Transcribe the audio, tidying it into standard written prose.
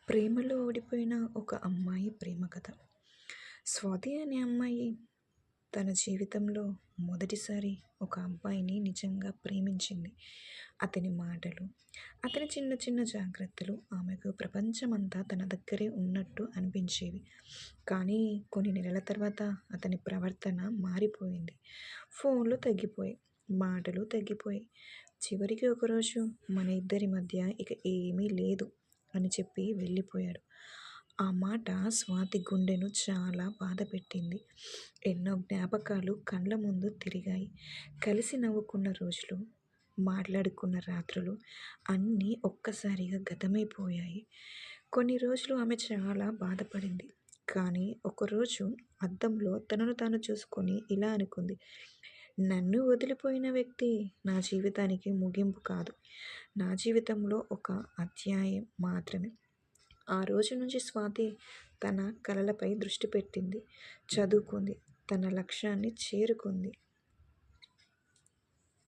ప్రేమలో ఓడిపోయిన ఒక అమ్మాయి ప్రేమ కథ. స్వాతి అనే అమ్మాయి తన జీవితంలో మొదటిసారి ఒక అబ్బాయిని నిజంగా ప్రేమించింది. అతని మాటలు, అతని చిన్న చిన్న జాగ్రత్తలు ఆమెకు ప్రపంచమంతా తన దగ్గరే ఉన్నట్టు అనిపించేవి. కానీ కొన్ని నెలల తర్వాత అతని ప్రవర్తన మారిపోయింది. ఫోన్లు తగ్గిపోయాయి, మాటలు తగ్గిపోయాయి. చివరికి ఒకరోజు మన ఇద్దరి మధ్య ఇక ఏమీ లేదు అని చెప్పి వెళ్ళిపోయాడు. ఆ మాట స్వాతి గుండెను చాలా బాధపెట్టింది. ఎన్నో జ్ఞాపకాలు కళ్ళ ముందు తిరిగాయి. కలిసి నవ్వుకున్న రోజులు, మాట్లాడుకున్న రాత్రులు అన్నీ ఒక్కసారిగా గతమైపోయాయి. కొన్ని రోజులు ఆమె చాలా బాధపడింది. కానీ ఒకరోజు అద్దంలో తనను తాను చూసుకొని ఇలా అనుకుంది: నన్ను వదిలిపోయిన వ్యక్తి నా జీవితానికి ముగింపు కాదు, నా జీవితంలో ఒక అధ్యాయం మాత్రమే. ఆ రోజు నుంచి స్వాతి తన కలలపై దృష్టి పెట్టింది, చదువుకుంది, తన లక్ష్యాన్ని చేరుకుంది.